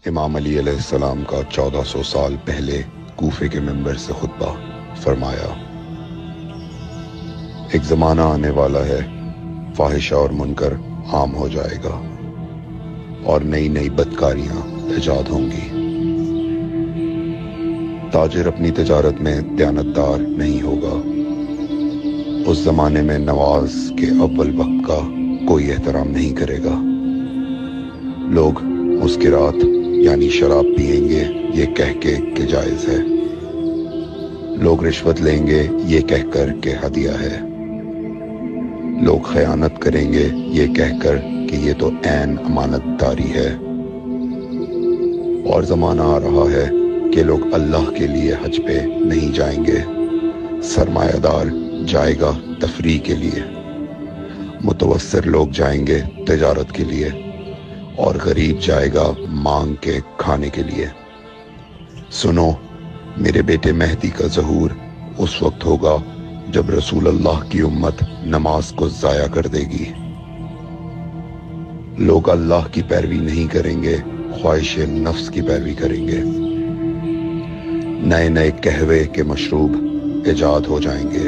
امام علی علیہ السلام کا 1400 سال پہلے کوفے کے منبر سے خطبہ فرمایا، ایک زمانہ آنے والا ہے، فاحشہ اور منکر عام ہو جائے گا اور نئی نئی بدکاریاں ایجاد ہوں گی۔ تاجر اپنی تجارت میں دیانتدار نہیں ہوگا۔ اس زمانے میں نماز کے اول وقت کا کوئی احترام نہیں کرے گا۔ لوگ مسکرات یعنی شراب پئیں گے یہ کہہ کے کہ جائز ہے۔ لوگ رشوت لیں گے یہ کہہ کر کہ ہدیہ ہے۔ لوگ خیانت کریں گے یہ کہہ کر کہ یہ تو عین امانت داری ہے۔ اور زمانہ آ رہا ہے کہ لوگ اللہ کے لیے حج پہ نہیں جائیں گے۔ سرمایہ دار جائے گا تفریح کے لیے، متوسر لوگ جائیں گے تجارت کے لیے، اور غریب جائے گا مانگ کے کھانے کے لیے۔ سنو، میرے بیٹے مہدی کا ظہور اس وقت ہوگا جب رسول اللہ کی امت نماز کو ضائع کر دے گی۔ لوگ اللہ کی پیروی نہیں کریں گے، خواہش نفس کی پیروی کریں گے۔ نئے نئے قہوے کے مشروب ایجاد ہو جائیں گے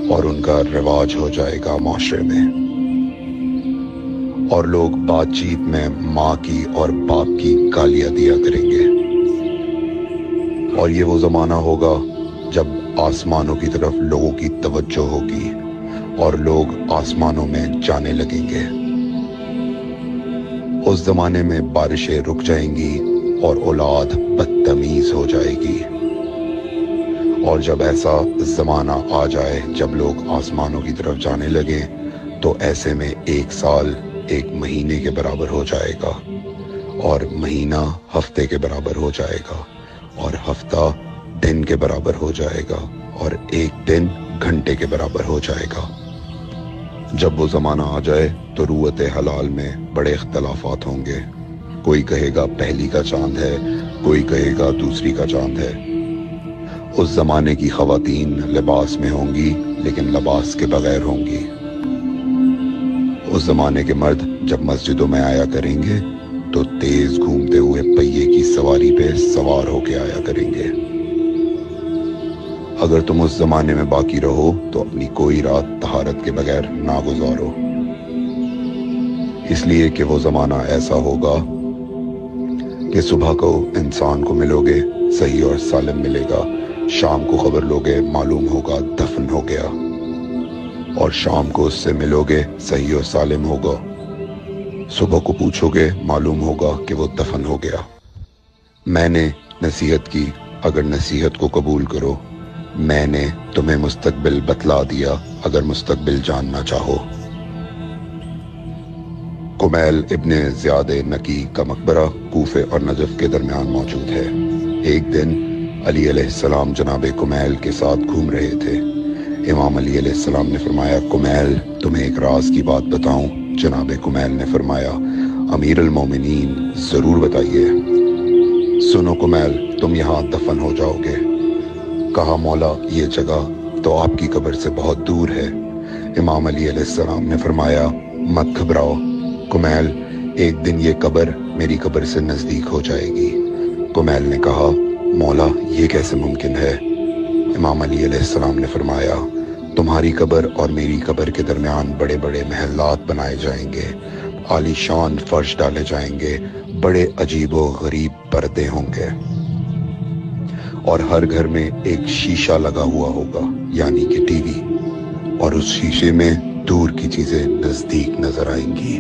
اور ان کا رواج ہو جائے گا معاشرے میں، اور لوگ بات چیت میں ماں کی اور باپ کی گالیاں دیا کریں گے۔ اور یہ وہ زمانہ ہوگا جب آسمانوں کی طرف لوگوں کی توجہ ہوگی اور لوگ آسمانوں میں جانے لگیں گے۔ اس زمانے میں بارشیں رک جائیں گی اور اولاد بدتمیز ہو جائے گی۔ اور جب ایسا زمانہ آ جائے جب لوگ آسمانوں کی طرف جانے لگیں تو ایسے میں ایک سال ایک مہینے کے برابر ہو جائے گا، اور مہینہ ہفتے کے برابر ہو جائے گا، اور ہفتہ دن کے برابر ہو جائے گا، اور ایک دن گھنٹے کے برابر ہو جائے گا۔ جب وہ زمانہ آ جائے تو روت حلال میں بڑے اختلافات ہوں گے۔ کوئی کہے گا پہلی کا چاند ہے، کوئی کہے گا دوسری کا چاند ہے۔ اس زمانے کی خواتین لباس میں ہوں گی لیکن لباس کے بغیر ہوں گی۔ اس زمانے کے مرد جب مسجدوں میں آیا کریں گے تو تیز گھومتے ہوئے پہیے کی سواری پہ سوار ہو کے آیا کریں گے۔ اگر تم اس زمانے میں باقی رہو تو اپنی کوئی رات طہارت کے بغیر نہ گزارو، اس لیے کہ وہ زمانہ ایسا ہوگا کہ صبح کو انسان کو ملو گے صحیح اور سالم ملے گا، شام کو خبر لوگے معلوم ہوگا دفن ہو گیا، اور شام کو اس سے ملو گے صحیح اور سالم ہوگا، صبح کو پوچھو گے معلوم ہوگا کہ وہ دفن ہو گیا۔ میں نے نصیحت کی، اگر نصیحت کو قبول کرو، میں نے تمہیں مستقبل بتلا دیا اگر مستقبل جاننا چاہو۔ کمیل ابن زیاد نکی کا مقبرہ کوفے اور نجف کے درمیان موجود ہے۔ ایک دن علی علیہ السلام جناب کمیل کے ساتھ گھوم رہے تھے۔ امام علی علیہ السلام نے فرمایا، کمیل تمہیں ایک راز کی بات بتاؤں؟ جناب کمیل نے فرمایا، امیر المومنین ضرور بتائیے۔ سنو کمیل، تم یہاں دفن ہو جاؤ گے۔ کہا، مولا یہ جگہ تو آپ کی قبر سے بہت دور ہے۔ امام علی علیہ السلام نے فرمایا، مت گھبراؤ کمیل، ایک دن یہ قبر میری قبر سے نزدیک ہو جائے گی۔ کمیل نے کہا، مولا یہ کیسے ممکن ہے؟ امام علی علیہ السلام نے فرمایا، تمہاری قبر اور میری قبر کے درمیان بڑے بڑے محلات بنائے جائیں گے، عالی شان فرش ڈالے جائیں گے، بڑے عجیب و غریب پردے ہوں گے، اور ہر گھر میں ایک شیشہ لگا ہوا ہوگا یعنی کہ ٹی وی، اور اس شیشے میں دور کی چیزیں نزدیک نظر آئیں گی۔